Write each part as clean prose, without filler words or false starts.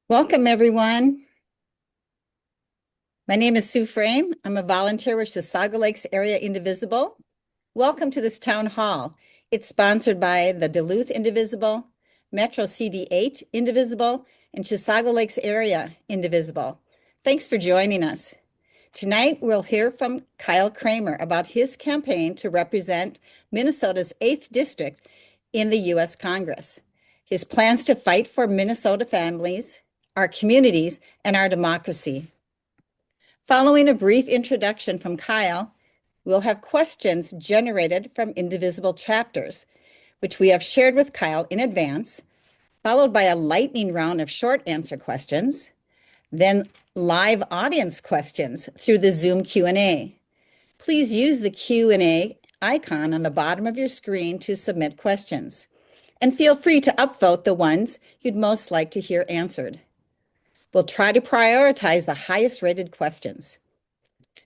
Welcome, everyone. My name is Sue Frame. I'm a volunteer with Chisago Lakes Area Indivisible. Welcome to this town hall. It's sponsored by the Duluth Indivisible, Metro CD8 Indivisible, and Chisago Lakes Area Indivisible. Thanks for joining us. Tonight, we'll hear from Cyle Cramer about his campaign to represent Minnesota's 8th District in the U.S. Congress. His plans to fight for Minnesota families, our communities, and our democracy. Following a brief introduction from Cyle, we'll have questions generated from Indivisible chapters, which we have shared with Cyle in advance, followed by a lightning round of short answer questions, then live audience questions through the Zoom Q&A. Please use the Q&A icon on the bottom of your screen to submit questions, and feel free to upvote the ones you'd most like to hear answered. We'll try to prioritize the highest rated questions.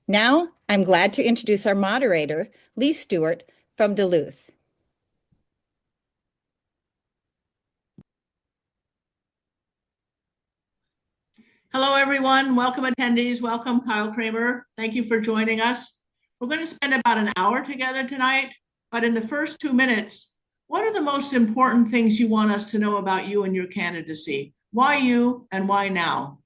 Now, I'm glad to introduce our moderator, Lee Stewart from Duluth. Hello, everyone. Welcome, attendees. Welcome, Cyle Cramer. Thank you for joining us. We're going to spend about an hour together tonight, but in the first 2 minutes, what are the most important things you want us to know about you and your candidacy? Why you and why now?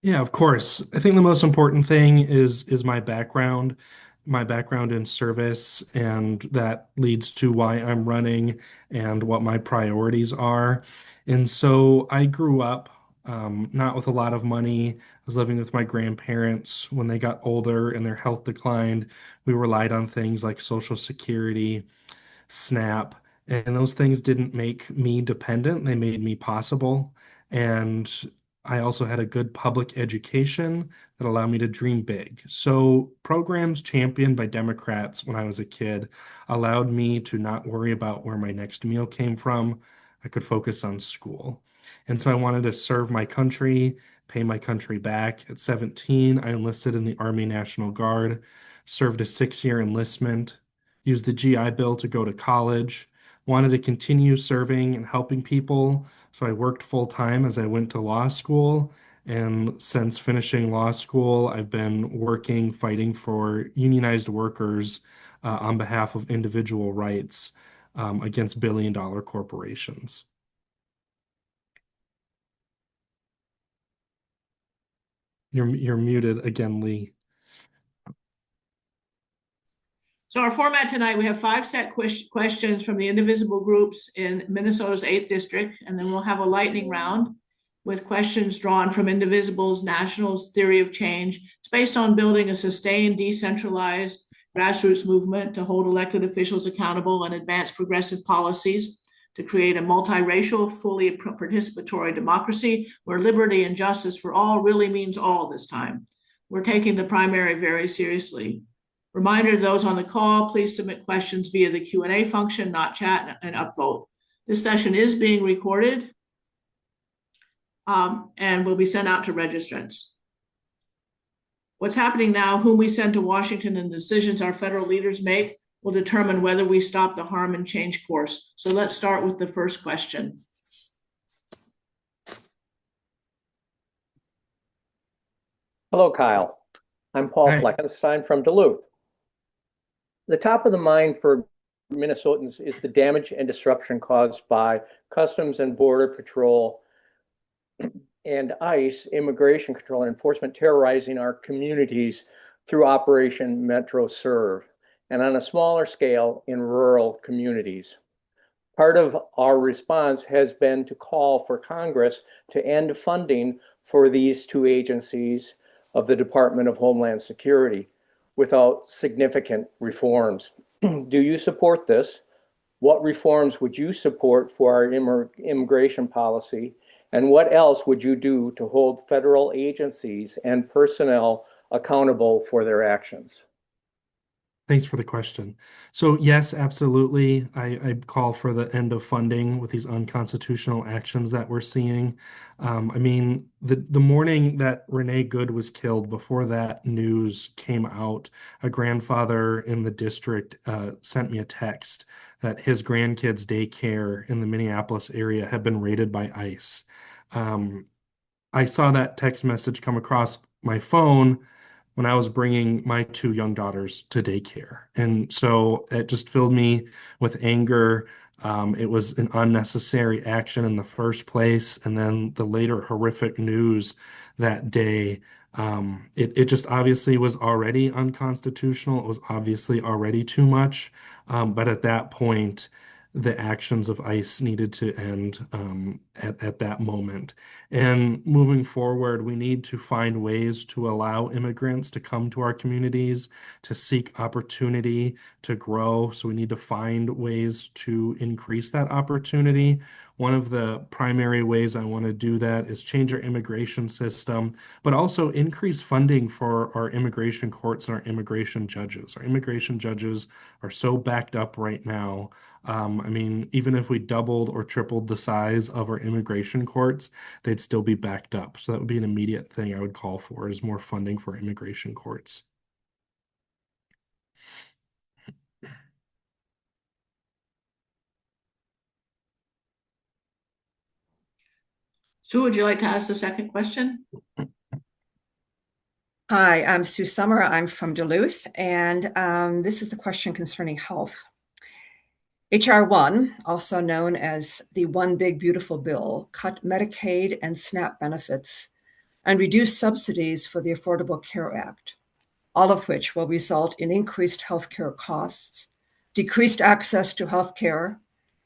Yeah, of course. I think the most important thing is my background in service, and that leads to why I'm running and what my priorities are. And so I grew up not with a lot of money. I was living with my grandparents. When they got older and their health declined, we relied on things like Social Security, SNAP, and those things didn't make me dependent. They made me possible. And I also had a good public education that allowed me to dream big. So programs championed by Democrats when I was a kid allowed me to not worry about where my next meal came from. I could focus on school. And so I wanted to serve my country, pay my country back. At 17, I enlisted in the Army National Guard, served a 6-year enlistment, used the GI Bill to go to college, wanted to continue serving and helping people. So I worked full time as I went to law school. And since finishing law school, I've been working, fighting for unionized workers on behalf of individual rights against billion-dollar corporations. You're muted again, Lee. So our format tonight, we have 5 set questions from the indivisible groups in Minnesota's 8th District, and then we'll have a lightning round with questions drawn from Indivisible's National's theory of change. It's based on building a sustained, decentralized grassroots movement to hold elected officials accountable and advance progressive policies to create a multiracial, fully participatory democracy where liberty and justice for all really means all this time. We're taking the primary very seriously. Reminder to those on the call, please submit questions via the Q&A function, not chat, and upvote. This session is being recorded and will be sent out to registrants. What's happening now, whom we send to Washington, and the decisions our federal leaders make will determine whether we stop the harm and change course. So let's start with the first question. Hello, Cyle. I'm Paul Hi. Fleckenstein from Duluth. The top of the mind for Minnesotans is the damage and disruption caused by Customs and Border Patrol and ICE, Immigration Control and Enforcement, terrorizing our communities through Operation Metro Serve, and on a smaller scale in rural communities. Part of our response has been to call for Congress to end funding for these 2 agencies of the Department of Homeland Security without significant reforms. Do you support this? What reforms would you support for our immigration policy? And what else would you do to hold federal agencies and personnel accountable for their actions? Thanks for the question. So yes, absolutely. I call for the end of funding with these unconstitutional actions that we're seeing. I mean, the morning that Renee Good was killed, before that news came out, a grandfather in the district sent me a text that his grandkids' daycare in the Minneapolis area had been raided by ICE. I saw that text message come across my phone when I was bringing my two young daughters to daycare. And so it just filled me with anger. It was an unnecessary action in the first place. And then the later horrific news that day, it just obviously was already unconstitutional. It was obviously already too much. But at that point, the actions of ICE needed to end at that moment. And moving forward, we need to find ways to allow immigrants to come to our communities, to seek opportunity, to grow. So we need to find ways to increase that opportunity. One of the primary ways I want to do that is change our immigration system, but also increase funding for our immigration courts and our immigration judges. Our immigration judges are so backed up right now. I mean, even if we doubled or tripled the size of our immigration courts, they'd still be backed up. So that would be an immediate thing I would call for is more funding for immigration courts. Sue, would you like to ask the second question? Hi, I'm Sue Summer. I'm from Duluth, and this is the question concerning health. H.R. 1, also known as the One Big Beautiful Bill, cut Medicaid and SNAP benefits and reduced subsidies for the Affordable Care Act, all of which will result in increased healthcare costs, decreased access to healthcare,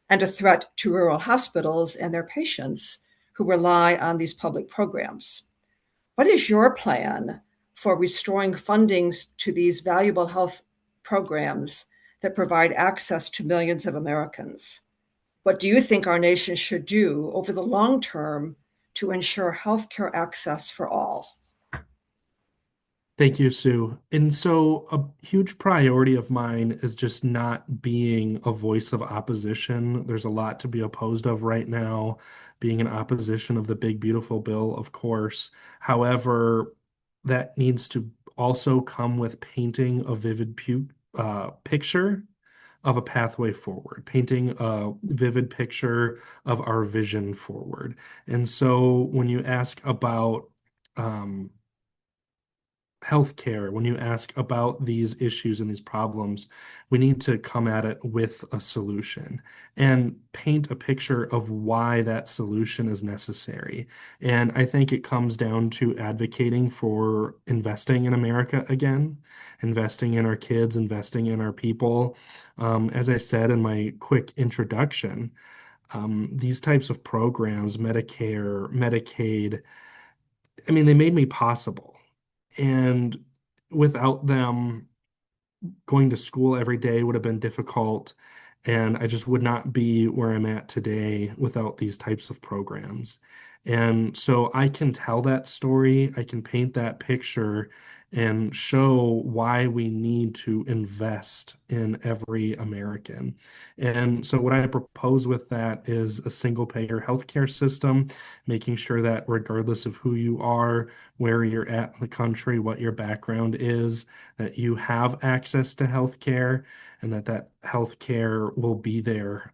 and a threat to rural hospitals and their patients who rely on these public programs. What is your plan for restoring fundings to these valuable health programs that provide access to millions of Americans? What do you think our nation should do over the long term to ensure healthcare access for all? Thank you, Sue. And so a huge priority of mine is just not being a voice of opposition. There's a lot to be opposed of right now, being in opposition of the big, beautiful bill, of course. However, that needs to also come with painting a vivid picture of a pathway forward, painting a vivid picture of our vision forward. And so when you ask about healthcare, when you ask about these issues and these problems, we need to come at it with a solution and paint a picture of why that solution is necessary. And I think it comes down to advocating for investing in America again, investing in our kids, investing in our people. As I said in my quick introduction, these types of programs, Medicare, Medicaid, I mean, they made me possible. And without them, going to school every day would have been difficult. And I just would not be where I'm at today without these types of programs. And so I can tell that story, I can paint that picture and show why we need to invest in every American. And so what I propose with that is a single payer healthcare system, making sure that regardless of who you are, where you're at in the country, what your background is, that you have access to healthcare and that healthcare will be there.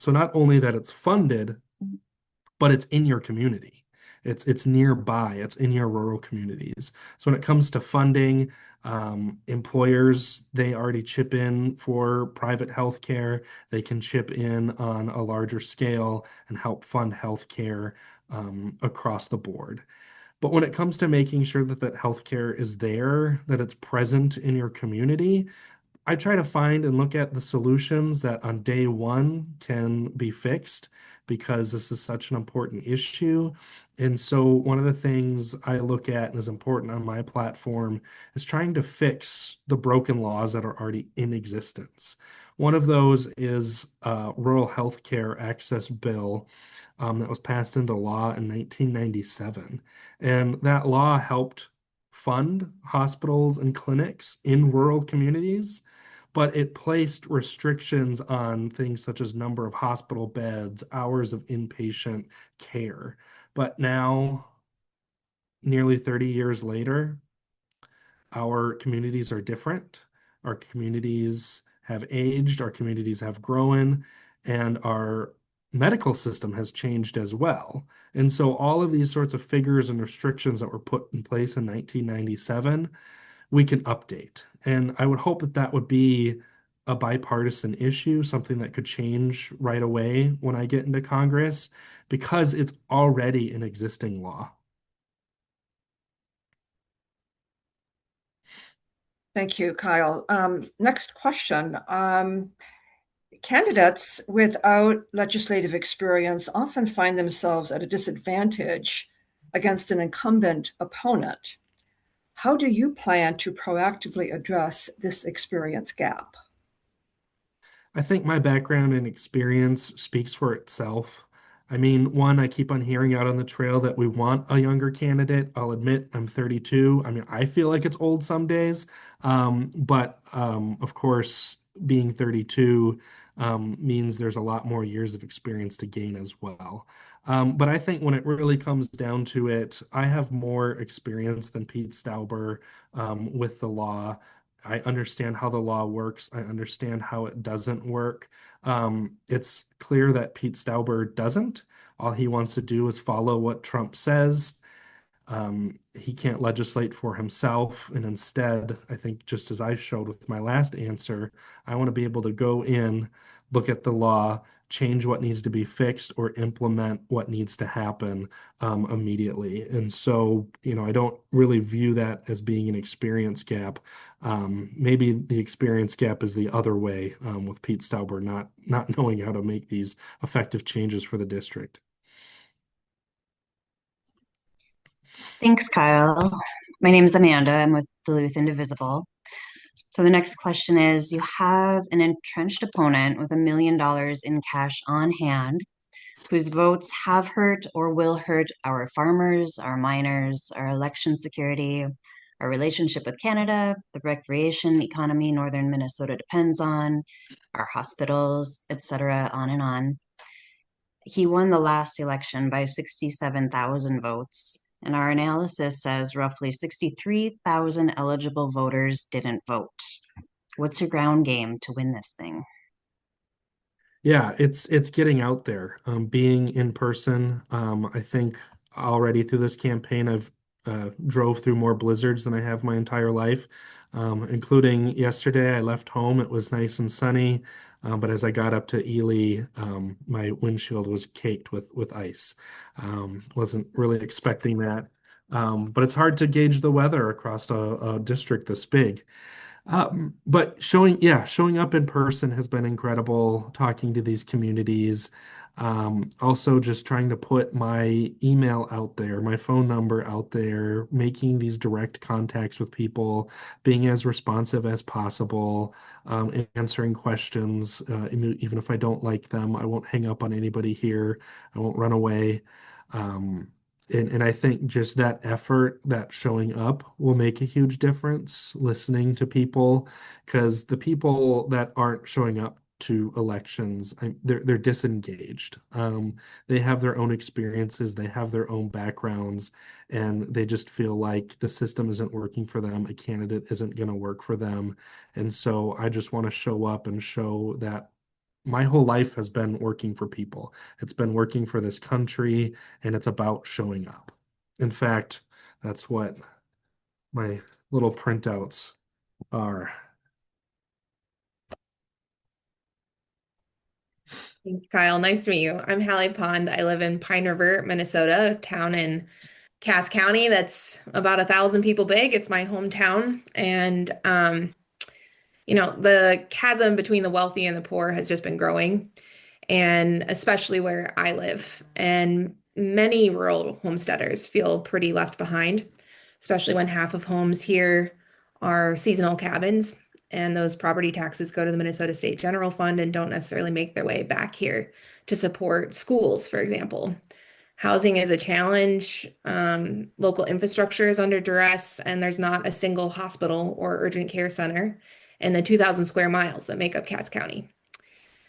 So not only that it's funded, but it's in your community. It's nearby. It's in your rural communities. So when it comes to funding, employers, they already chip in for private health care. They can chip in on a larger scale and help fund health care across the board. But when it comes to making sure that healthcare is there, that it's present in your community, I try to find and look at the solutions that on day one can be fixed because this is such an important issue. And so one of the things I look at and is important on my platform is trying to fix the broken laws that are already in existence. One of those is a rural health care access bill that was passed into law in 1997. And that law helped fund hospitals and clinics in rural communities, but it placed restrictions on things such as number of hospital beds, hours of inpatient care. But now, nearly 30 years later, our communities are different. Our communities have aged, our communities have grown, and our medical system has changed as well. And so all of these sorts of figures and restrictions that were put in place in 1997, we can update. And I would hope that that would be a bipartisan issue, something that could change right away when I get into Congress, because it's already an existing law. Thank you, Kyle. Next question. Candidates without legislative experience often find themselves at a disadvantage against an incumbent opponent. How do you plan to proactively address this experience gap? I think my background and experience speaks for itself. I mean, one, I keep on hearing out on the trail that we want a younger candidate. I'll admit I'm 32. I mean, I feel like it's old some days. But of course, being 32 means there's a lot more years of experience to gain as well. But I think when it really comes down to it, I have more experience than Pete Stauber with the law. I understand how the law works. I understand how it doesn't work. It's clear that Pete Stauber doesn't. All he wants to do is follow what Trump says. He can't legislate for himself. And instead, I think just as I showed with my last answer, I want to be able to go in, look at the law, change what needs to be fixed, or implement what needs to happen immediately. And so, I don't really view that as being an experience gap. Maybe the experience gap is the other way with Pete Stauber not knowing how to make these effective changes for the district. Thanks, Kyle. My name is Amanda. I'm with Duluth Indivisible. So the next question is, you have an entrenched opponent with $1 million in cash on hand, whose votes have hurt or will hurt our farmers, our miners, our election security, our relationship with Canada, the recreation economy Northern Minnesota depends on, our hospitals, etc., on and on. He won the last election by 67,000 votes. And our analysis says roughly 63,000 eligible voters didn't vote. What's your ground game to win this thing? Yeah, it's getting out there, being in person. I think already through this campaign, I've drove through more blizzards than I have my entire life, including yesterday. I left home. It was nice and sunny, but as I got up to Ely, my windshield was caked with ice. Wasn't really expecting that, but it's hard to gauge the weather across a district this big. But showing up in person has been incredible, talking to these communities. Also just trying to put my email out there, my phone number out there, making these direct contacts with people, being as responsive as possible, answering questions, even if I don't like them. I won't hang up on anybody here. I won't run away. And I think just that effort, that showing up will make a huge difference, listening to people, because the people that aren't showing up to elections, they're disengaged. They have their own experiences, they have their own backgrounds, and they just feel like the system isn't working for them, a candidate isn't going to work for them. And so I just want to show up and show that my whole life has been working for people. It's been working for this country, and it's about showing up. In fact, that's what my little printouts are. Thanks, Kyle. Nice to meet you. I'm Hallie Pond. I live in Pine River, Minnesota, a town in Cass County that's about 1,000 people big. It's my hometown. And, the chasm between the wealthy and the poor has just been growing, and especially where I live. And many rural homesteaders feel pretty left behind, especially when half of homes here are seasonal cabins, and those property taxes go to the Minnesota State General Fund and don't necessarily make their way back here to support schools, for example. Housing is a challenge. Local infrastructure is under duress, and there's not a single hospital or urgent care center in the 2,000 square miles that make up Cass County.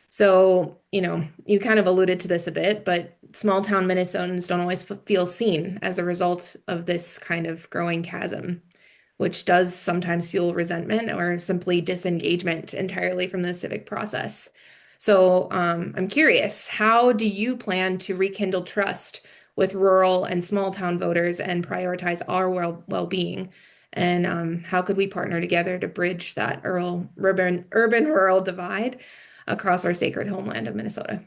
So, you kind of alluded to this a bit, but small town Minnesotans don't always feel seen as a result of this kind of growing chasm, which does sometimes fuel resentment or simply disengagement entirely from the civic process. So I'm curious, how do you plan to rekindle trust with rural and small town voters and prioritize our well-being? And how could we partner together to bridge that urban-rural divide across our sacred homeland of Minnesota?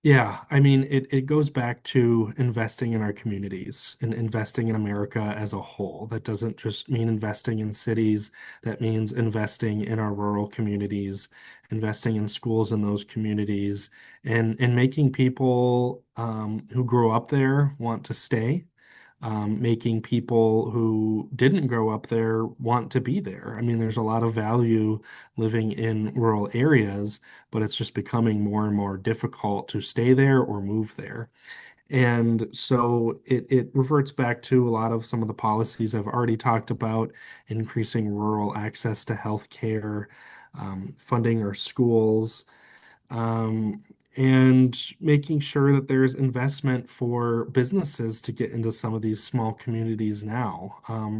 Yeah, I mean, it goes back to investing in our communities and investing in America as a whole. That doesn't just mean investing in cities, that means investing in our rural communities, investing in schools in those communities, and making people who grow up there want to stay, making people who didn't grow up there want to be there. I mean, there's a lot of value living in rural areas, but it's just becoming more and more difficult to stay there or move there. And so it reverts back to a lot of some of the policies I've already talked about, increasing rural access to health care, funding our schools, um, and making sure that there's investment for businesses to get into some of these small communities now.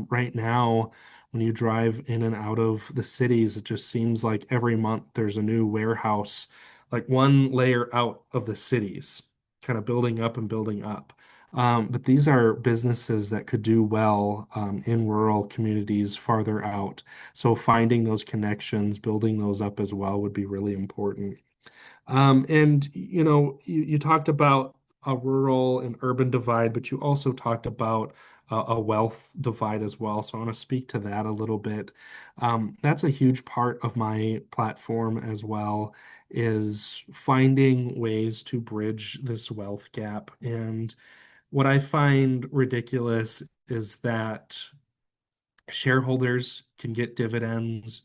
Right now, when you drive in and out of the cities, it just seems like every month there's a new warehouse, like one layer out of the cities, kind of building up and building up. But these are businesses that could do well in rural communities farther out. So finding those connections, building those up as well would be really important. And you talked about a rural and urban divide, but you also talked about a wealth divide as well. So I want to speak to that a little bit. That's a huge part of my platform as well, is finding ways to bridge this wealth gap. And what I find ridiculous is that shareholders can get dividends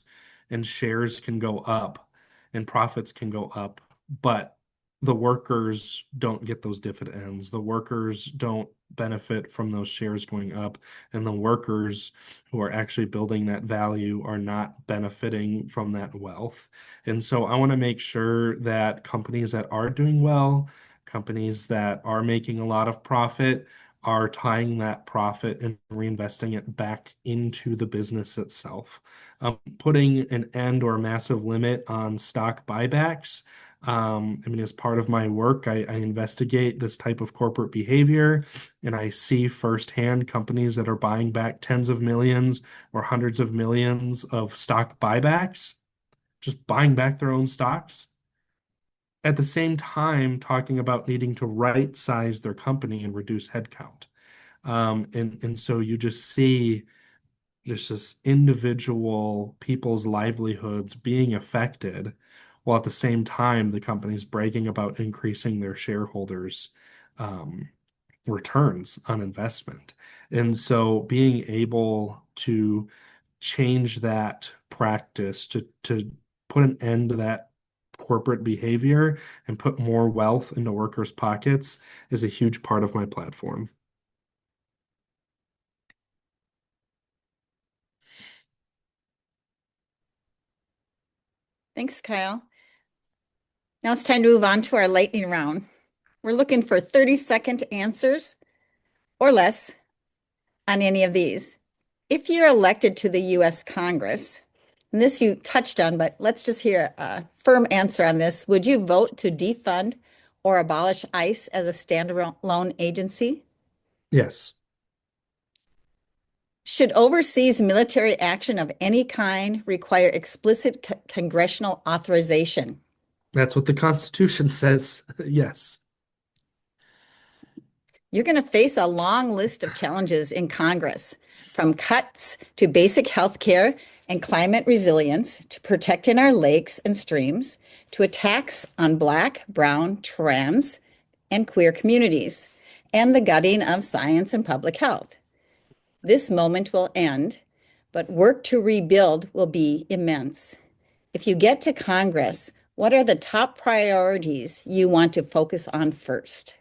and shares can go up and profits can go up, but the workers don't get those dividends. The workers don't benefit from those shares going up, and the workers who are actually building that value are not benefiting from that wealth. And so I want to make sure that companies that are doing well, companies that are making a lot of profit, are tying that profit and reinvesting it back into the business itself. Putting an end or a massive limit on stock buybacks. I mean, as part of my work, I investigate this type of corporate behavior, and I see firsthand companies that are buying back tens of millions or hundreds of millions of stock buybacks, just buying back their own stocks. At the same time, talking about needing to right size their company and reduce headcount. And so you just see just this individual people's livelihoods being affected, while at the same time the company's bragging about increasing their shareholders' returns on investment. And so being able to change that practice to put an end to that corporate behavior and put more wealth into workers' pockets is a huge part of my platform. Thanks, Kyle. Now it's time to move on to our lightning round. We're looking for 30-second answers or less on any of these. If you're elected to the U.S. Congress, and this you touched on, but let's just hear a firm answer on this. Would you vote to defund or abolish ICE as a standalone agency? Yes. Should overseas military action of any kind require explicit congressional authorization? That's what the Constitution says. Yes. You're going to face a long list of challenges in Congress, from cuts to basic health care and climate resilience, to protecting our lakes and streams, to attacks on Black, brown, trans, and queer communities, and the gutting of science and public health. This moment will end, but work to rebuild will be immense. If you get to Congress, what are the top priorities you want to focus on first?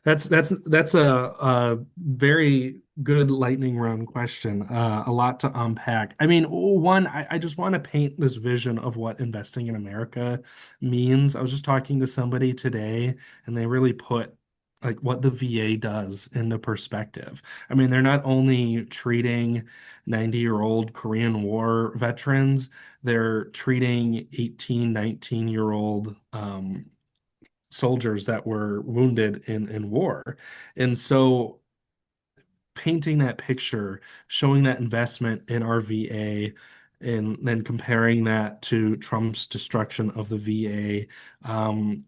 That's a very good lightning round question. A lot to unpack. I mean, one, I just want to paint this vision of what investing in America means. I was just talking to somebody today, and they really put like what the VA does into perspective. I mean, they're not only treating 90-year-old Korean War veterans, they're treating 18, 19-year-old soldiers that were wounded in war. And so painting that picture, showing that investment in our VA, and then comparing that to Trump's destruction of the VA.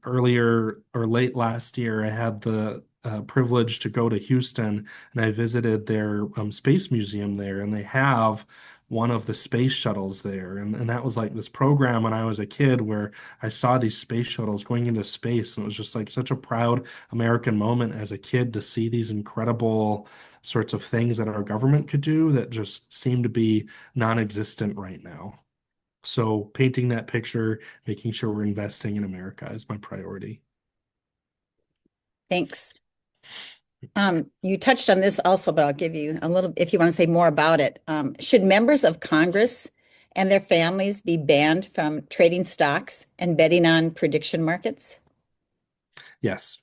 Earlier or late last year, I had the privilege to go to Houston and I visited their space museum there, and they have one of the space shuttles there. And that was like this program when I was a kid where I saw these space shuttles going into space. And it was just like such a proud American moment as a kid to see these incredible sorts of things that our government could do that just seem to be non-existent right now. So painting that picture, making sure we're investing in America is my priority. Thanks. You touched on this also, but I'll give you a little, if you want to say more about it. Should members of Congress and their families be banned from trading stocks and betting on prediction markets? Yes.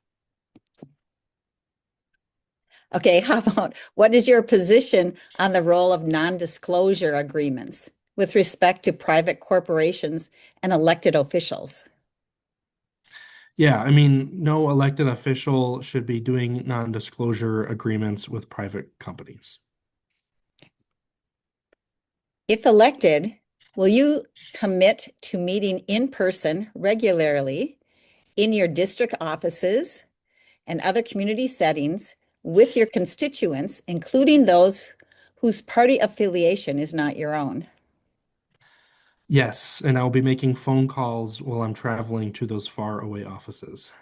Okay, how about what is your position on the role of non-disclosure agreements with respect to private corporations and elected officials? Yeah, I mean, no elected official should be doing non-disclosure agreements with private companies. If elected, will you commit to meeting in person regularly in your district offices and other community settings with your constituents, including those whose party affiliation is not your own? Yes, and I'll be making phone calls while I'm traveling to those far away offices.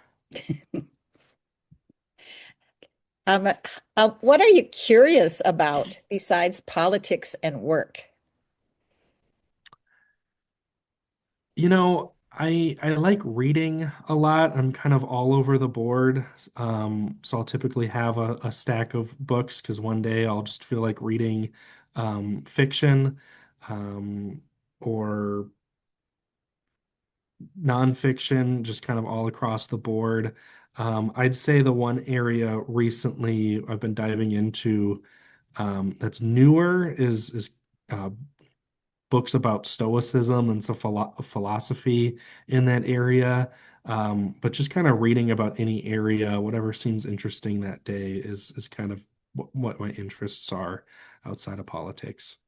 What are you curious about besides politics and work? You know, I like reading a lot. I'm kind of all over the board. So I'll typically have a stack of books because one day I'll just feel like reading fiction or nonfiction, just kind of all across the board. I'd say the one area recently I've been diving into that's newer is uh, books about Stoicism and some philosophy in that area. But just kind of reading about any area, whatever seems interesting that day is kind of what my interests are outside of politics.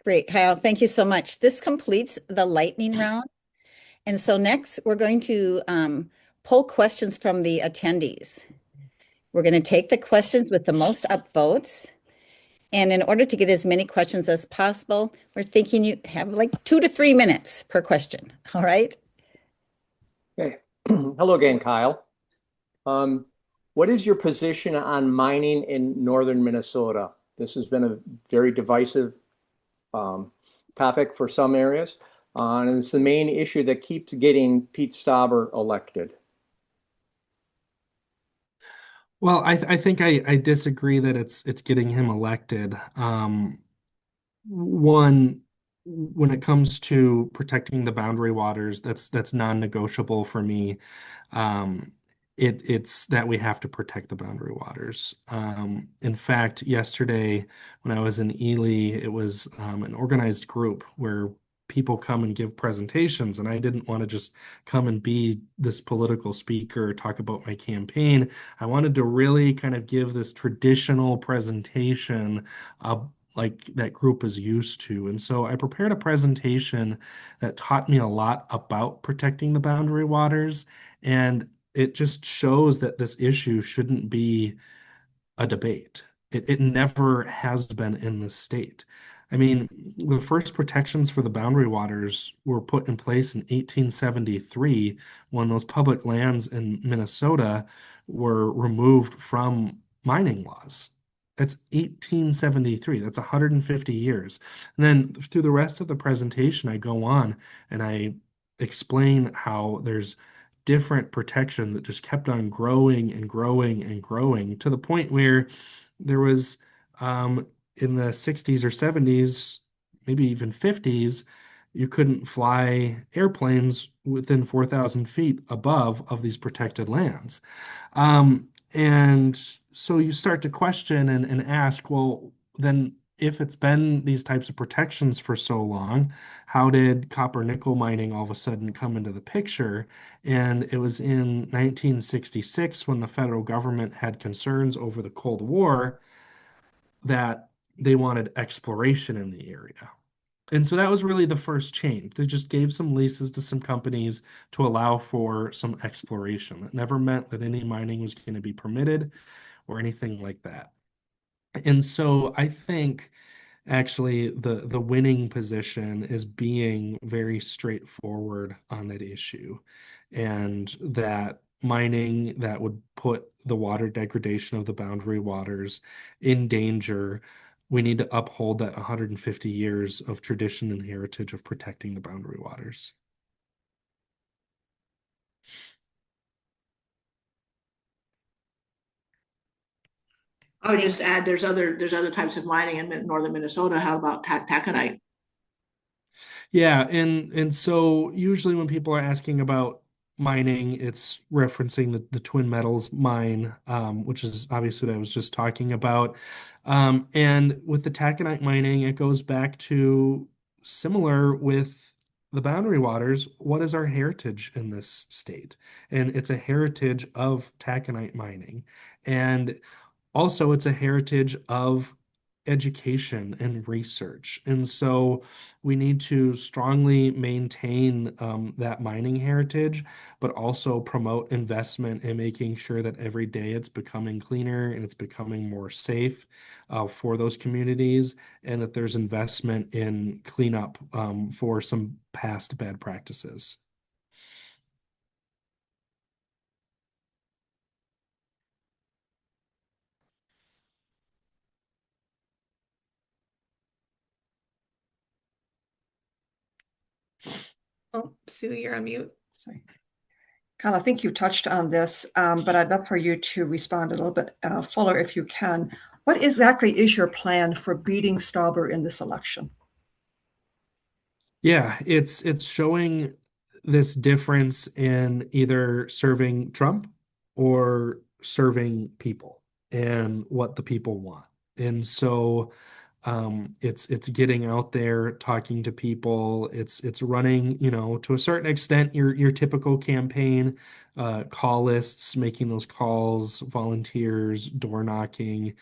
Great, Kyle. Thank you so much. This completes the lightning round. And so next, we're going to pull questions from the attendees. We're going to take the questions with the most upvotes. And in order to get as many questions as possible, we're thinking you have like 2 to 3 minutes per question. All right. Okay. Hello again, Kyle. What is your position on mining in northern Minnesota? This has been a very divisive topic for some areas. And it's the main issue that keeps getting Pete Stauber elected. Well, I think I disagree that it's getting him elected. One, when it comes to protecting the boundary waters, that's non-negotiable for me. It's that we have to protect the boundary waters. In fact, yesterday when I was in Ely, it was an organized group where people come and give presentations, and I didn't want to just come and be this political speaker or talk about my campaign. I wanted to really kind of give this traditional presentation like that group is used to. And so I prepared a presentation that taught me a lot about protecting the boundary waters. And it just shows that this issue shouldn't be a debate. It never has been in the state. I mean, the first protections for the boundary waters were put in place in 1873 when those public lands in Minnesota were removed from mining laws. That's 1873. That's 150 years. And then through the rest of the presentation, I go on and I explain how there's different protections that just kept on growing and growing and growing to the point where there was in the 60s or 70s, maybe even 50s, you couldn't fly airplanes within 4,000 feet above of these protected lands. And so you start to question and ask, well, then if it's been these types of protections for so long, how did copper nickel mining all of a sudden come into the picture? And it was in 1966 when the federal government had concerns over the Cold War that they wanted exploration in the area. And so that was really the first change. They just gave some leases to some companies to allow for some exploration. That never meant that any mining was going to be permitted or anything like that. And so I think actually the winning position is being very straightforward on that issue, and that mining that would put the water degradation of the boundary waters in danger, we need to uphold that 150 years of tradition and heritage of protecting the boundary waters. I would just add, there's other types of mining in northern Minnesota. How about taconite? Yeah, and so usually when people are asking about mining, it's referencing the Twin Metals mine, which is obviously what I was just talking about. And with the taconite mining, it goes back to similar with the boundary waters. What is our heritage in this state? And it's a heritage of taconite mining. And also, it's a heritage of education and research. And so we need to strongly maintain that mining heritage, but also promote investment in making sure that every day it's becoming cleaner and it's becoming more safe for those communities, and that there's investment in cleanup for some past bad practices. Oh, Sue, you're on mute. Sorry. Kyle, I think you touched on this, but I'd love for you to respond a little bit fuller if you can. What exactly is your plan for beating Stauber in this election? Yeah, it's showing this difference in either serving Trump or serving people and what the people want. And so it's getting out there, talking to people. It's running, to a certain extent, your typical campaign, call lists, making those calls, volunteers, door knocking.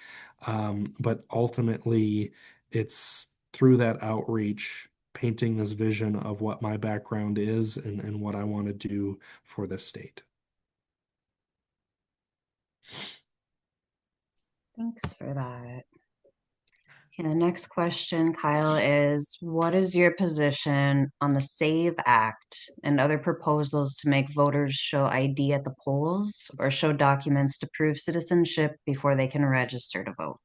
But ultimately, it's through that outreach, painting this vision of what my background is and what I want to do for this state. Thanks for that. Okay, the next question, Kyle, is what is your position on the SAVE Act and other proposals to make voters show ID at the polls or show documents to prove citizenship before they can register to vote?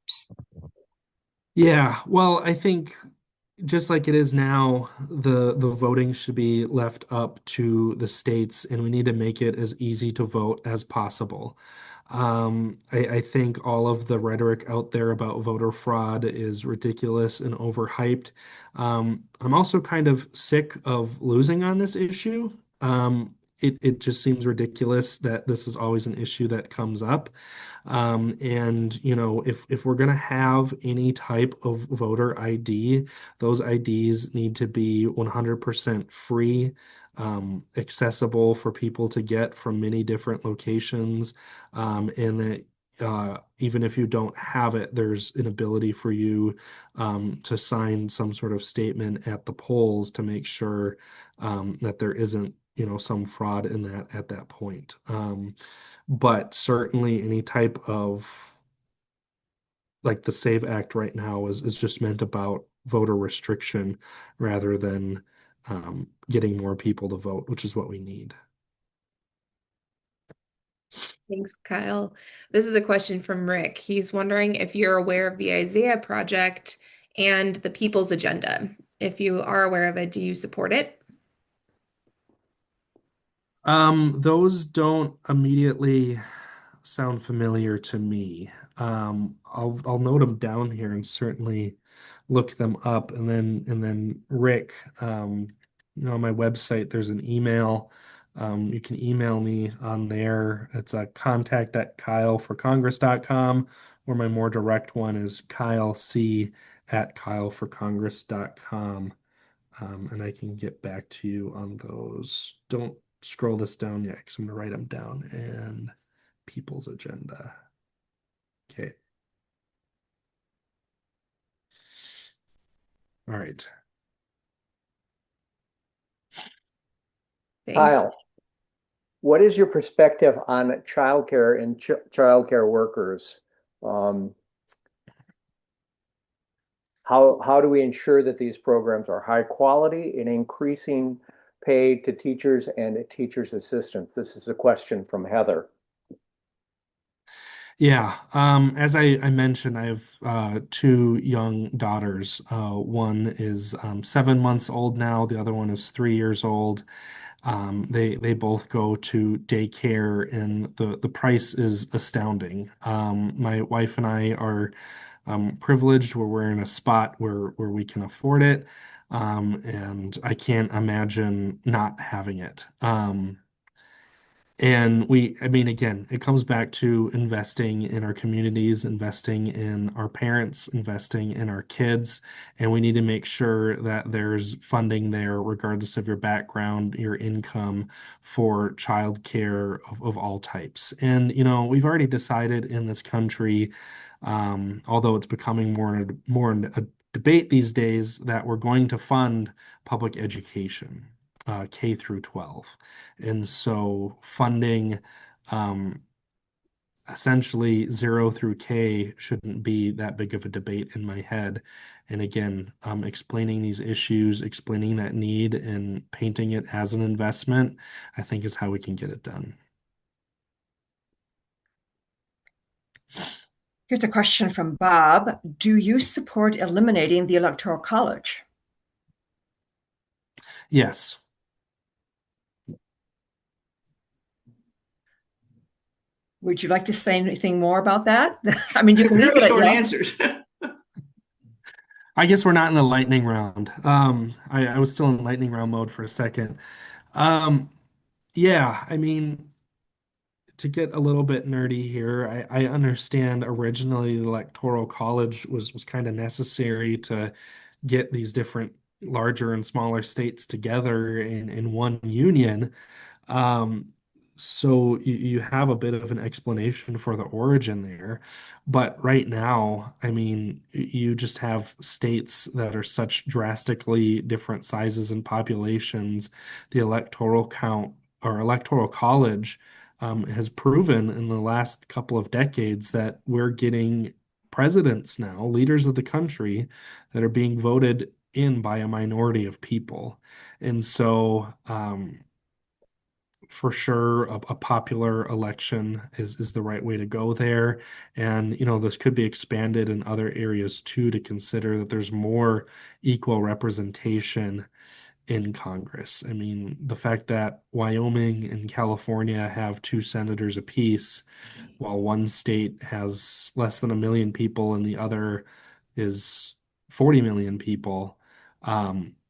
Yeah, well, I think just like it is now, the voting should be left up to the states, and we need to make it as easy to vote as possible. I think all of the rhetoric out there about voter fraud is ridiculous and overhyped. I'm also kind of sick of losing on this issue. It just seems ridiculous that this is always an issue that comes up. And if we're going to have any type of voter ID, those IDs need to be 100% free, accessible for people to get from many different locations, and that even if you don't have it, there's an ability for you to sign some sort of statement at the polls to make sure that there isn't, some fraud in that at that point. But certainly any type of, like, the SAVE Act right now is just meant about voter restriction rather than getting more people to vote, which is what we need. Thanks, Kyle. This is a question from Rick. He's wondering if you're aware of the Isaiah Project and the People's Agenda. If you are aware of it, do you support it? Those don't immediately sound familiar to me. I'll note them down here and certainly look them up. And then Rick, on my website, there's an email. You can email me on there. It's a contact@kyleforcongress.com, or my more direct one is kylec@kyleforcongress.com. And I can get back to you on those. Don't scroll this down yet because I'm going to write them down. And people's agenda. Okay. All right. Thanks. Kyle, what is your perspective on childcare and childcare workers? How do we ensure that these programs are high quality and increasing pay to teachers and teachers' assistants? This is a question from Heather. Yeah, as I mentioned, I have two young daughters. One is 7 months old now. The other one is 3 years old. They both go to daycare, and the price is astounding. My wife and I are privileged where we're in a spot where we can afford it, and I can't imagine not having it. And I mean, again, it comes back to investing in our communities, investing in our parents, investing in our kids, and we need to make sure that there's funding there, regardless of your background, your income, for childcare of all types. And, we've already decided in this country, although it's becoming more a debate these days, that we're going to fund public education. K through 12. And so funding essentially 0 through K shouldn't be that big of a debate in my head. And again, explaining these issues, explaining that need, and painting it as an investment, I think is how we can get it done. Here's a question from Bob. Do you support eliminating the Electoral College? Yes. Would you like to say anything more about that? I mean, you can leave it at Short yes. answers. I guess we're not in the lightning round. I was still in lightning round mode for a second. Yeah, I mean, to get a little bit nerdy here, I understand originally the Electoral College was kind of necessary to get these different larger and smaller states together in one union. Um, so you have a bit of an explanation for the origin there. But right now, I mean, you just have states that are such drastically different sizes and populations. The electoral count or electoral college has proven in the last couple of decades that we're getting presidents now, leaders of the country, that are being voted in by a minority of people. And so, for sure, a popular election is the right way to go there. And, this could be expanded in other areas too, to consider that there's more equal representation in Congress. I mean, the fact that Wyoming and California have two senators apiece, while one state has less than 1 million people and the other is 40 million people,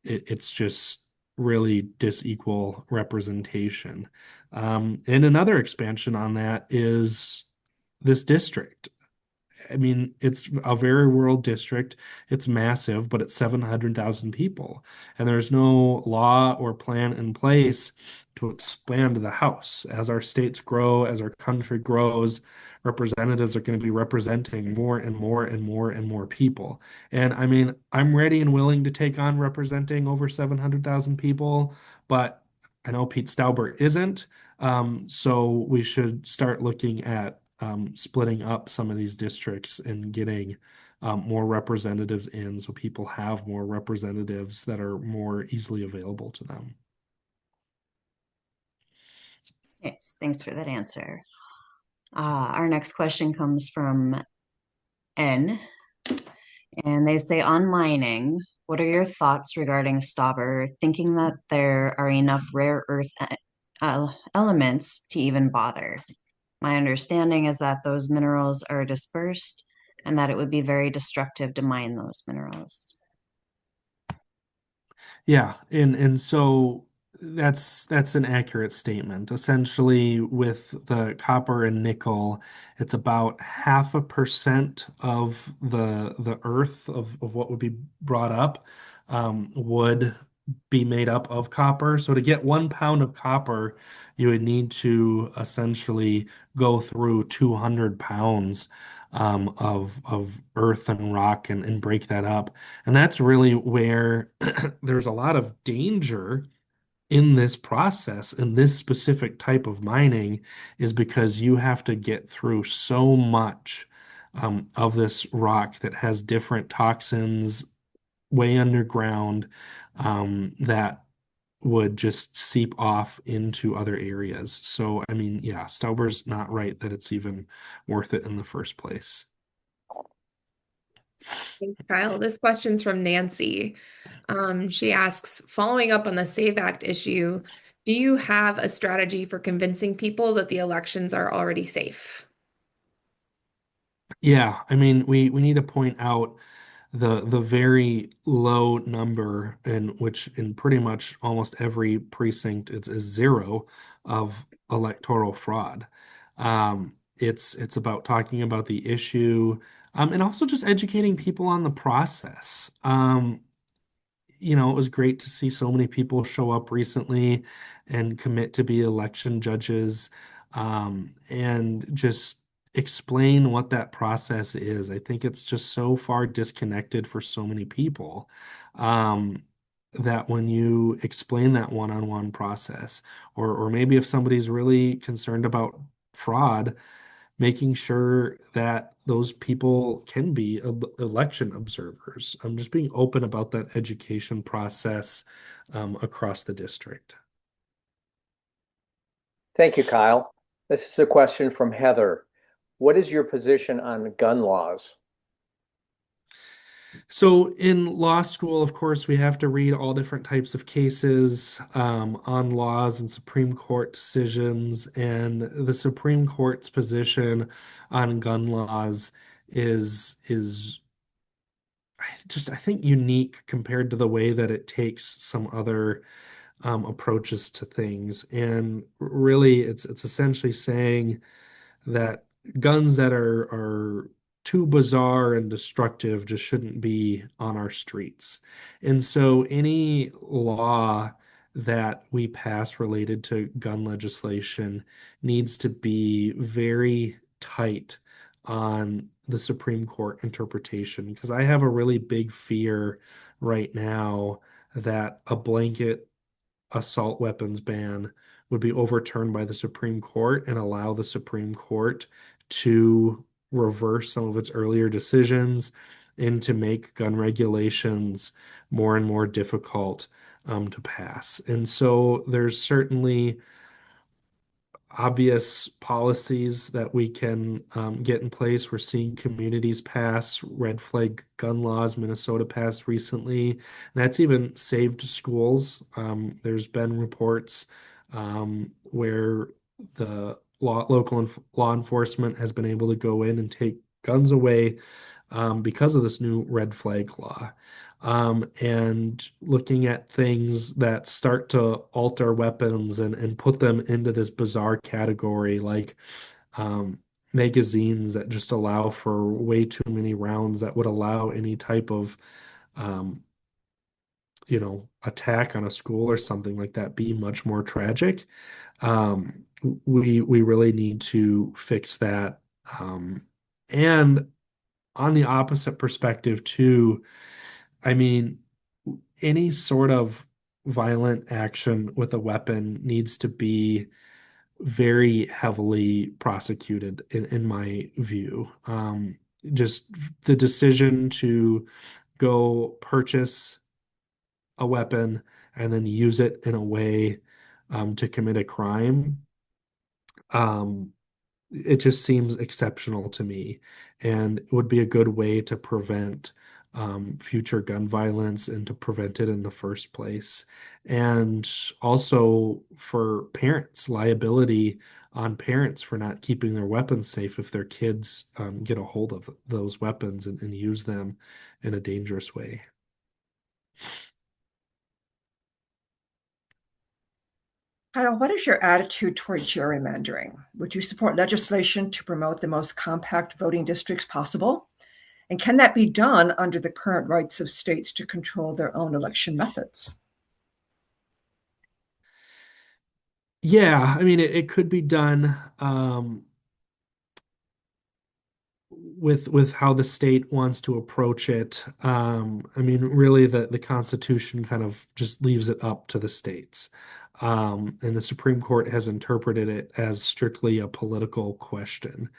it's just really disequal representation. And another expansion on that is this district. I mean, it's a very rural district. It's massive, but it's 700,000 people. And there's no law or plan in place to expand the House. As our states grow, as our country grows, representatives are going to be representing more and more and more and more people. And I mean, I'm ready and willing to take on representing over 700,000 people, but I know Pete Stauber isn't. So we should start looking at splitting up some of these districts and getting more representatives in, so people have more representatives that are more easily available to them. Yes, thanks for that answer. Our next question comes from N, and they say, on mining, what are your thoughts regarding Stauber, thinking that there are enough rare earth elements to even bother? My understanding is that those minerals are dispersed and that it would be very destructive to mine those minerals. Yeah, and so that's an accurate statement. Essentially, with the copper and nickel, it's about 0.5% of the earth of what would be brought up would be made up of copper. So to get 1 pound of copper, you would need to essentially go through 200 pounds of earth and rock and break that up. And that's really where there's a lot of danger in this process, in this specific type of mining, is because you have to get through so much of this rock that has different toxins way underground that would just seep off into other areas. So, I mean, yeah, Stauber's not right that it's even worth it in the first place. Thanks, Kyle. This question's from Nancy. She asks, following up on the SAVE Act issue, do you have a strategy for convincing people that the elections are already safe? Yeah, I mean, we need to point out the very low number in which in pretty much almost every precinct it's is zero of electoral fraud. It's about talking about the issue, and also just educating people on the process. It was great to see so many people show up recently and commit to be election judges, and just explain what that process is. I think it's just so far disconnected for so many people, that when you explain that one-on-one process, or maybe if somebody's really concerned about fraud, making sure that those people can be election observers. I'm just being open about that education process across the district. Thank you, Kyle. This is a question from Heather. What is your position on gun laws? So in law school, of course, we have to read all different types of cases on laws and Supreme Court decisions. And the Supreme Court's position on gun laws is I think unique compared to the way that it takes some other approaches to things. And really, it's essentially saying that guns that are too bizarre and destructive just shouldn't be on our streets. And so any law that we pass related to gun legislation needs to be very tight on the Supreme Court interpretation, because I have a really big fear right now that a blanket assault weapons ban would be overturned by the Supreme Court and allow the Supreme Court to reverse some of its earlier decisions and to make gun regulations more and more difficult to pass. And so there's certainly obvious policies that we can get in place. We're seeing communities pass red flag gun laws. Minnesota passed recently, and that's even saved schools. There's been reports where the local law enforcement has been able to go in and take guns away because of this new red flag law. And looking at things that start to alter weapons and put them into this bizarre category, like magazines that just allow for way too many rounds that would allow any type of um, attack on a school or something like that be much more tragic. We really need to fix that. And on the opposite perspective too, I mean, any sort of violent action with a weapon needs to be very heavily prosecuted in my view. Just the decision to go purchase a weapon and then use it in a way to commit a crime, um, it just seems exceptional to me, and it would be a good way to prevent future gun violence and to prevent it in the first place. And also for parents, liability on parents for not keeping their weapons safe if their kids get a hold of those weapons and use them in a dangerous way. Kyle, what is your attitude toward gerrymandering? Would you support legislation to promote the most compact voting districts possible? And can that be done under the current rights of states to control their own election methods? Yeah, I mean, it could be done with how the state wants to approach it. I mean, really, the Constitution kind of just leaves it up to the states. And the Supreme Court has interpreted it as strictly a political question.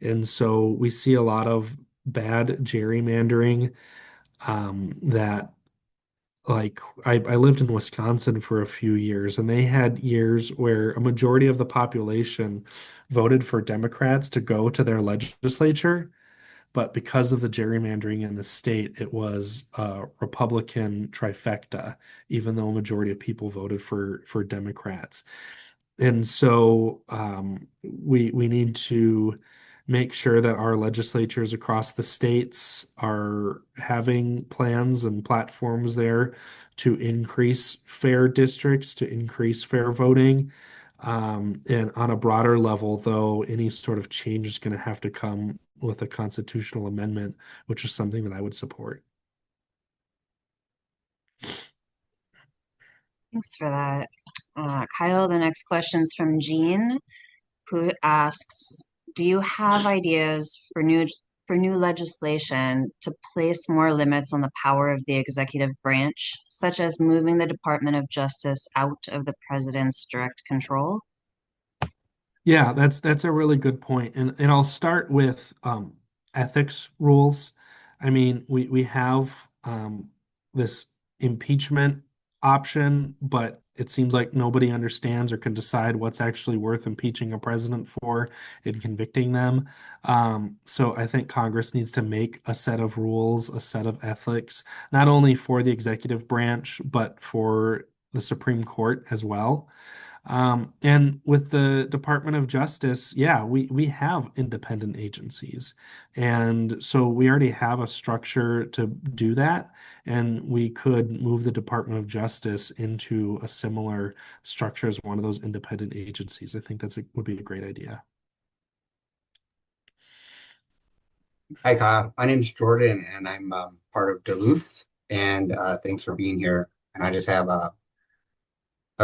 And so we see a lot of bad gerrymandering that like I lived in Wisconsin for a few years, and they had years where a majority of the population voted for Democrats to go to their legislature, but because of the gerrymandering in the state, it was a Republican trifecta, even though a majority of people voted for Democrats. And so we need to make sure that our legislatures across the states are having plans and platforms there to increase fair districts, to increase fair voting. And on a broader level, though, any sort of change is going to have to come with a constitutional amendment, which is something that I would support. Thanks for that. Kyle, the next question is from Jean, who asks, do you have ideas for new legislation to place more limits on the power of the executive branch, such as moving the Department of Justice out of the president's direct control? Yeah, that's a really good point. And I'll start with ethics rules. I mean, we have this impeachment option, but it seems like nobody understands or can decide what's actually worth impeaching a president for and convicting them. So I think Congress needs to make a set of rules, a set of ethics, not only for the executive branch, but for the Supreme Court as well. And with the Department of Justice, yeah, we have independent agencies. And so we already have a structure to do that. And we could move the Department of Justice into a similar structure as one of those independent agencies. I think would be a great idea. Hi, Kyle. My name's Jordan, and I'm part of Duluth. And thanks for being here. And I just have a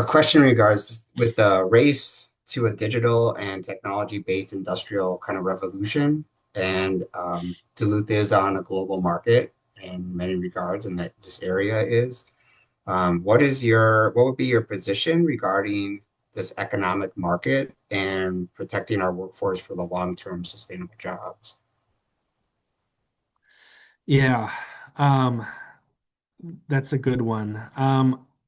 question in regards with the race to a digital and technology-based industrial kind of revolution. And Duluth is on a global market in many regards, and that this area is. What would be your position regarding this economic market and protecting our workforce for the long-term sustainable jobs? Yeah, that's a good one.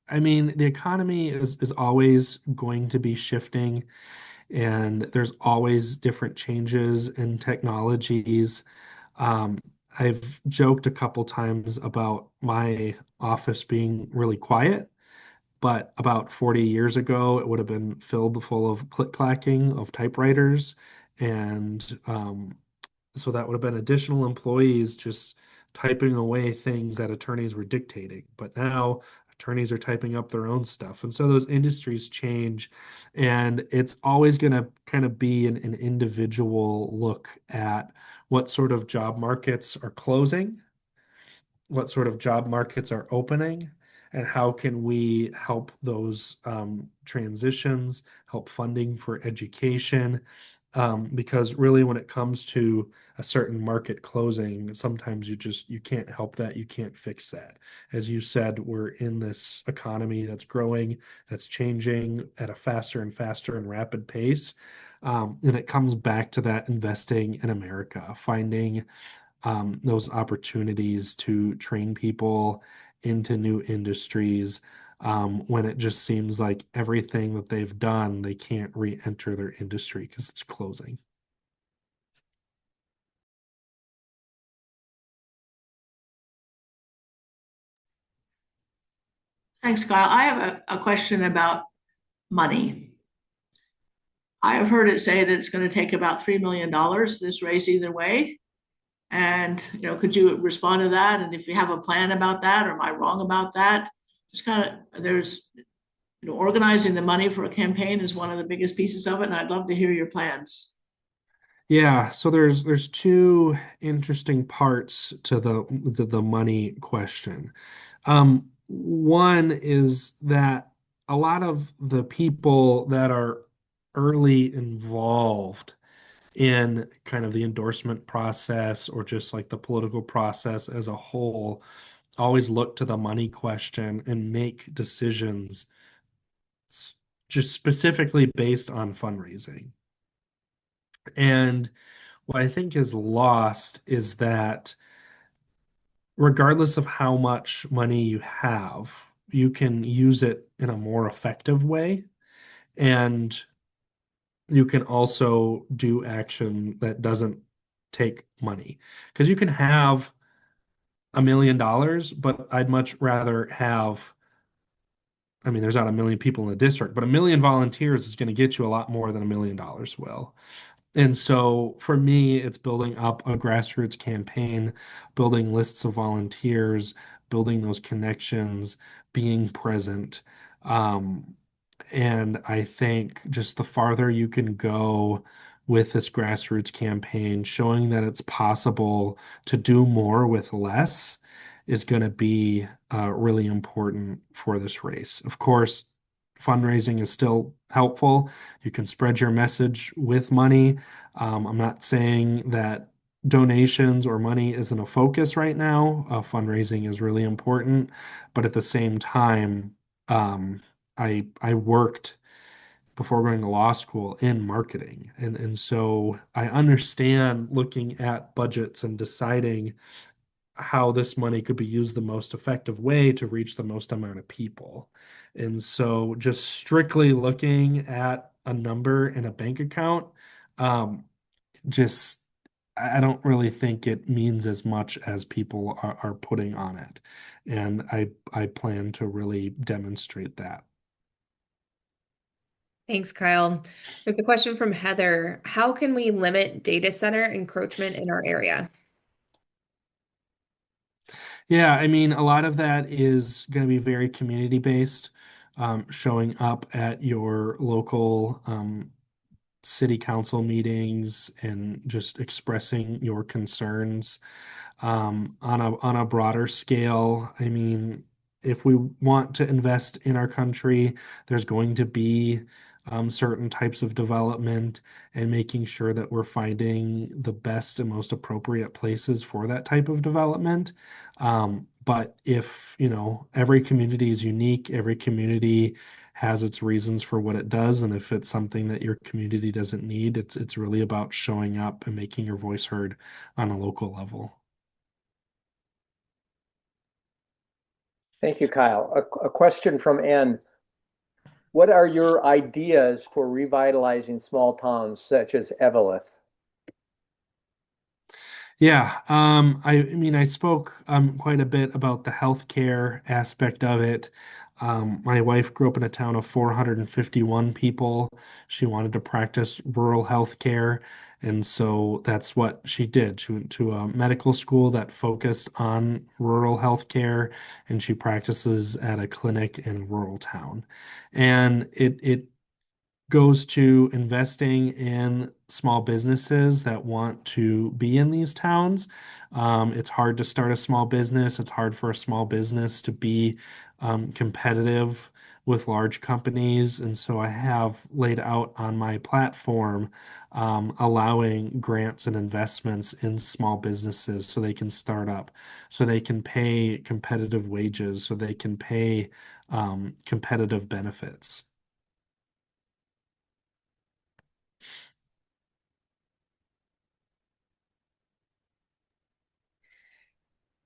I mean, the economy is always going to be shifting, and there's always different changes in technologies. Um, I've joked a couple times about my office being really quiet, but about 40 years ago, it would have been filled full of click-clacking of typewriters. And so that would have been additional employees just typing away things that attorneys were dictating. But now attorneys are typing up their own stuff. And so those industries change. And it's always going to kind of be an individual look at what sort of job markets are closing, what sort of job markets are opening, and how can we help those transitions, help funding for education. Because really, when it comes to a certain market closing, sometimes you can't help that, you can't fix that. As you said, we're in this economy that's growing, that's changing at a faster and faster and rapid pace. And it comes back to that investing in America, finding those opportunities to train people into new industries, when it just seems like everything that they've done, they can't re-enter their industry because it's closing. Thanks, Kyle. I have a question about money. I have heard it say that it's going to take about $3 million, this race either way. And, could you respond to that? And if you have a plan about that, or am I wrong about that? Just kind of, organizing the money for a campaign is one of the biggest pieces of it, and I'd love to hear your plans. Yeah, so there's two interesting parts to the money question. One is that a lot of the people that are early involved in kind of the endorsement process or just like the political process as a whole always look to the money question and make decisions just specifically based on fundraising. And what I think is lost is that regardless of how much money you have, you can use it in a more effective way. And you can also do action that doesn't take money. Because you can have $1 million, but I'd much rather have, I mean, there's not 1 million people in the district, but 1 million volunteers is going to get you a lot more than $1 million will. And so for me, it's building up a grassroots campaign, building lists of volunteers, building those connections, being present. Um, and I think just the farther you can go with this grassroots campaign, showing that it's possible to do more with less is going to be really important for this race. Of course, fundraising is still helpful. You can spread your message with money. I'm not saying that donations or money isn't a focus right now. Fundraising is really important, but at the same time, I worked before going to law school in marketing, and so I understand looking at budgets and deciding how this money could be used the most effective way to reach the most amount of people. And so just strictly looking at a number in a bank account, um, just I don't really think it means as much as people are putting on it. And I plan to really demonstrate that. Thanks, Kyle. There's a question from Heather. How can we limit data center encroachment in our area? Yeah, I mean, a lot of that is going to be very community based, showing up at your local city council meetings and just expressing your concerns on a broader scale. I mean, if we want to invest in our country, there's going to be certain types of development and making sure that we're finding the best and most appropriate places for that type of development. But if, every community is unique, every community has its reasons for what it does, and if it's something that your community doesn't need, it's really about showing up and making your voice heard on a local level. Thank you, Kyle. A question from Ann. What are your ideas for revitalizing small towns such as Eveleth? Yeah, I mean, I spoke quite a bit about the healthcare aspect of it. My wife grew up in a town of 451 people. She wanted to practice rural healthcare, and so that's what she did. She went to a medical school that focused on rural healthcare, and she practices at a clinic in a rural town. And it goes to investing in small businesses that want to be in these towns. It's hard to start a small business. It's hard for a small business to be competitive with large companies. And so I have laid out on my platform allowing grants and investments in small businesses so they can start up, so they can pay competitive wages, so they can pay competitive benefits.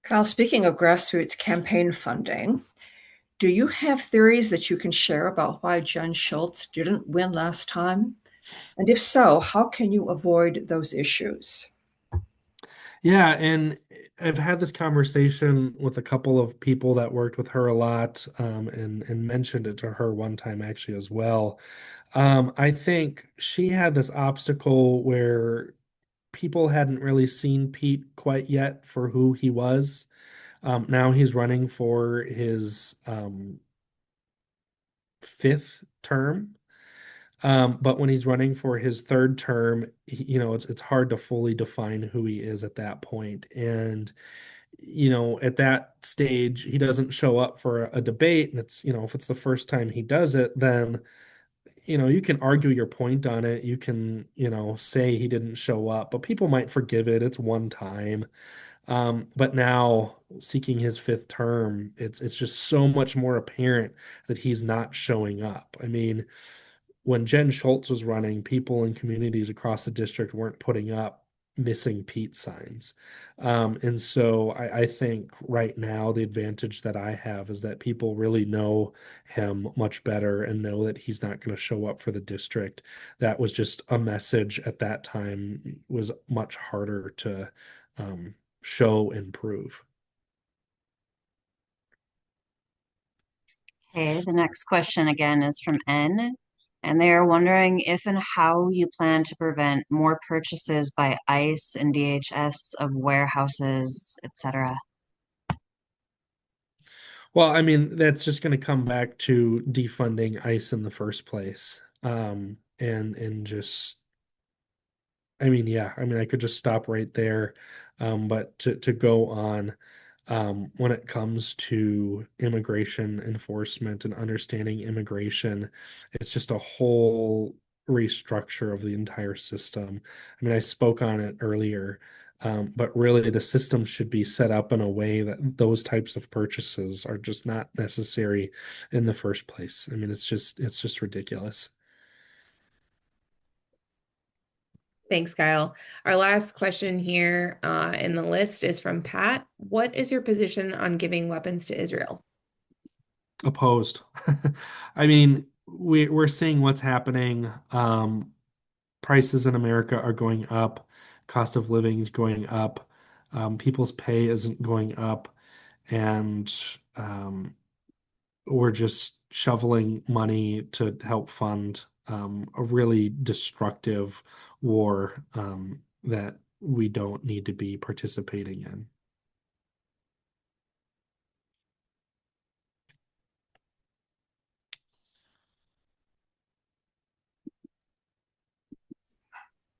Kyle, speaking of grassroots campaign funding, do you have theories that you can share about why Jen Schultz didn't win last time? And if so, how can you avoid those issues? Yeah, and I've had this conversation with a couple of people that worked with her a lot, and mentioned it to her one time actually as well. I think she had this obstacle where people hadn't really seen Pete quite yet for who he was. Now he's running for his fifth term. But when he's running for his third term, it's hard to fully define who he is at that point. And, at that stage, he doesn't show up for a debate. And if it's the first time he does it, then, you can argue your point on it. You can, say he didn't show up, but people might forgive it. It's one time. But now seeking his fifth term, it's just so much more apparent that he's not showing up. I mean, when Jen Schultz was running, people in communities across the district weren't putting up missing Pete signs. And so I think right now the advantage that I have is that people really know him much better and know that he's not going to show up for the district. That was just a message at that time, was much harder to show and prove. Okay, the next question again is from N, and they are wondering if and how you plan to prevent more purchases by ICE and DHS of warehouses, etc. Well, I mean, that's just going to come back to defunding ICE in the first place. And just, I mean, yeah, I mean, I could just stop right there. But to go on, when it comes to immigration enforcement and understanding immigration, it's just a whole restructure of the entire system. I mean, I spoke on it earlier, but really the system should be set up in a way that those types of purchases are just not necessary in the first place. I mean, it's just ridiculous. Thanks, Kyle. Our last question here in the list is from Pat. What is your position on giving weapons to Israel? Opposed. I mean, we're seeing what's happening. Prices in America are going up. Cost of living is going up. People's pay isn't going up. And we're just shoveling money to help fund a really destructive war that we don't need to be participating in.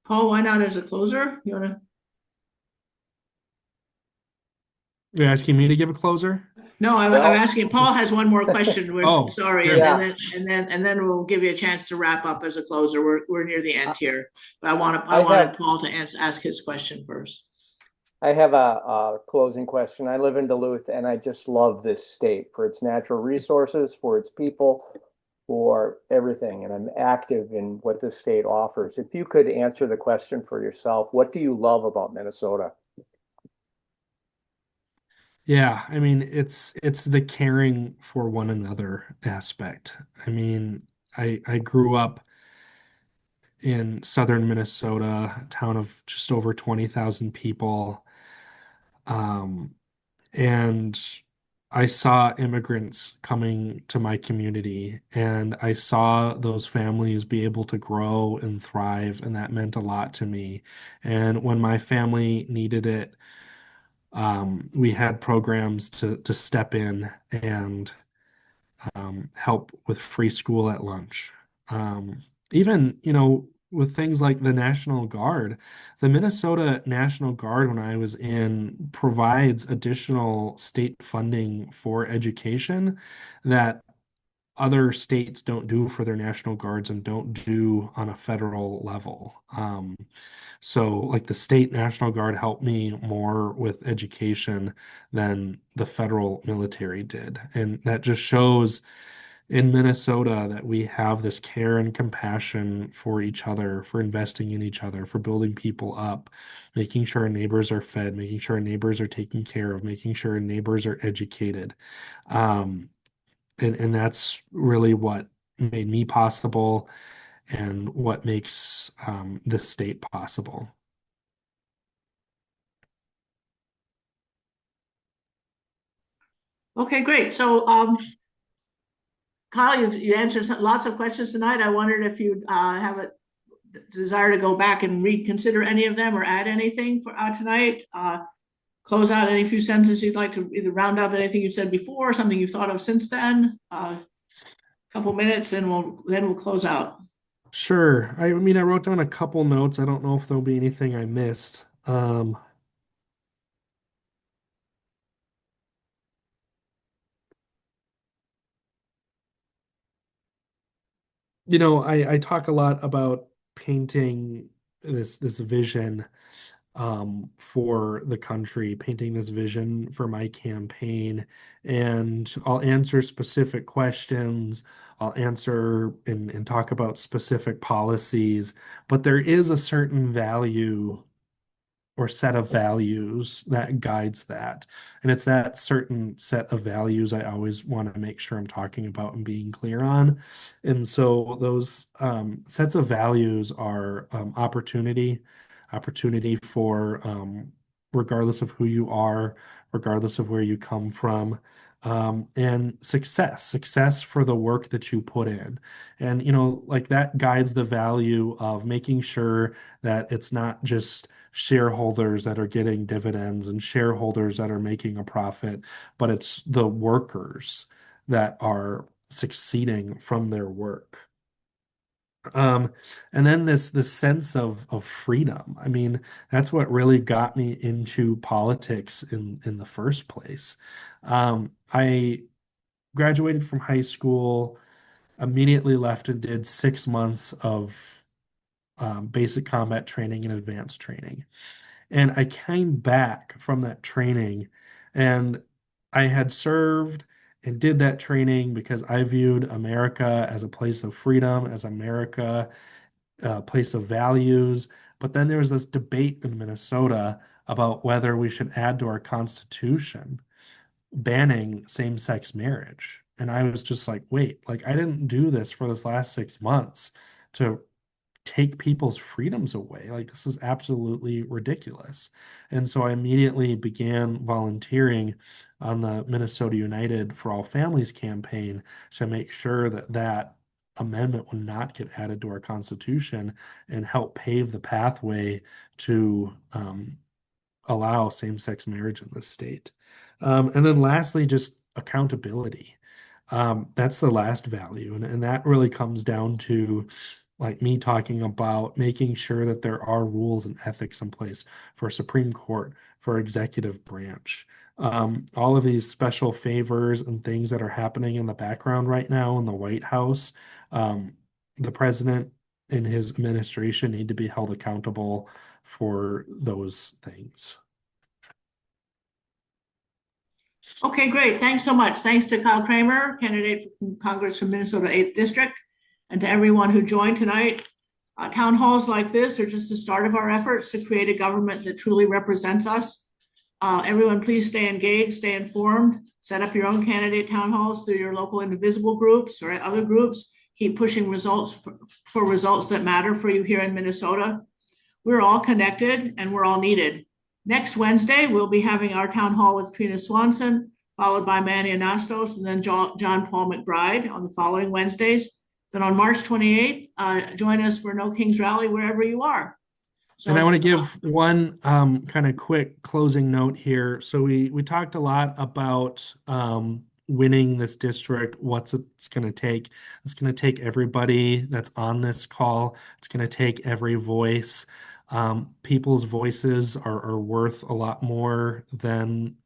Paul, why not as a closer? You wanna? You're asking me to give a closer? No, I'm Well- asking, Paul has one more question. Oh, Sorry, good. and then we'll give you a chance to wrap up as a closer. We're near the end here. But I wanted have- Paul to ask his question first. I have a closing question. I live in Duluth and I just love this state for its natural resources, for its people, for everything. And I'm active in what this state offers. If you could answer the question for yourself, what do you love about Minnesota? Yeah, I mean, it's the caring for one another aspect. I mean, I grew up in southern Minnesota, a town of just over 20,000 people. And I saw immigrants coming to my community, and I saw those families be able to grow and thrive, and that meant a lot to me. And when my family needed it, we had programs to step in and help with free school at lunch. Even, with things like the National Guard, the Minnesota National Guard, when I was in, provides additional state funding for education that other states don't do for their National Guards and don't do on a federal level. So like the state National Guard helped me more with education than the federal military did. And that just shows in Minnesota that we have this care and compassion for each other, for investing in each other, for building people up, making sure our neighbors are fed, making sure our neighbors are taken care of, making sure our neighbors are educated. And that's really what made me possible and what makes this state possible. Okay, great. So, Kyle, you answered lots of questions tonight. I wondered if you'd have a desire to go back and reconsider any of them or add anything for tonight. Close out any few sentences you'd like to either round out anything you've said before or something you've thought of since then. couple minutes and we'll close out. Sure. I mean, I wrote down a couple notes. I don't know if there'll be anything I missed. I talk a lot about painting this vision for the country, painting this vision for my campaign, and I'll answer specific questions. I'll answer and talk about specific policies, but there is a certain value or set of values that guides that. And it's that certain set of values I always want to make sure I'm talking about and being clear on. And so those sets of values are opportunity for regardless of who you are, regardless of where you come from. And success for the work that you put in. And, like that guides the value of making sure that it's not just shareholders that are getting dividends and shareholders that are making a profit, but it's the workers that are succeeding from their work. And then this sense of freedom. I mean, that's what really got me into politics in the first place. I graduated from high school, immediately left and did 6 months of basic combat training and advanced training. And I came back from that training and I had served and did that training because I viewed America as a place of freedom, as America, a place of values. But then there was this debate in Minnesota about whether we should add to our Constitution banning same-sex marriage. And I was just like, wait, like I didn't do this for this last 6 months to take people's freedoms away. Like, this is absolutely ridiculous. And so I immediately began volunteering on the Minnesota United for All Families campaign to make sure that that amendment would not get added to our Constitution and help pave the pathway to allow same-sex marriage in this state. And then lastly, just accountability. That's the last value. And that really comes down to like me talking about making sure that there are rules and ethics in place for Supreme Court, for executive branch. All of these special favors and things that are happening in the background right now in the White House, the president and his administration need to be held accountable for those things. Okay, great. Thanks so much. Thanks to Cyle Cramer, candidate for Congress from Minnesota 8th District, and to everyone who joined tonight. Town halls like this are just the start of our efforts to create a government that truly represents us. Everyone, please stay engaged, stay informed, set up your own candidate town halls through your local Indivisible groups or other groups. Keep pushing results for results that matter for you here in Minnesota. We're all connected and we're all needed. Next Wednesday, we'll be having our town hall with Trina Swanson, followed by Manny Anastos, and then John Paul McBride on the following Wednesdays. Then on March 28th, join us for No Kings Rally wherever you are. So, and I want to give one kind of quick closing note here. So we talked a lot about winning this district, what's it's going to take. It's going to take everybody that's on this call. It's going to take every voice. People's voices are worth a lot more than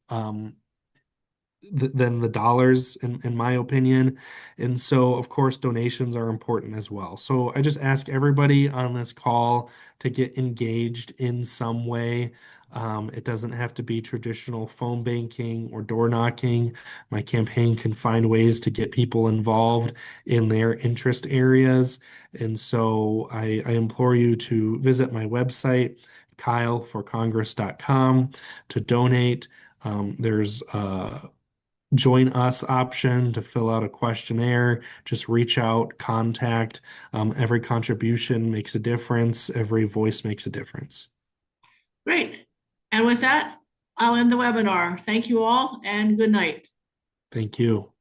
the dollars in my opinion. And so of course donations are important as well. So I just ask everybody on this call to get engaged in some way. It doesn't have to be traditional phone banking or door knocking. My campaign can find ways to get people involved in their interest areas. And so I implore you to visit my website, kyleforcongress.com, to donate. There's a join us option to fill out a questionnaire. Just reach out, contact. Every contribution makes a difference. Every voice makes a difference. Great. And with that, I'll end the webinar. Thank you all and good night. Thank you.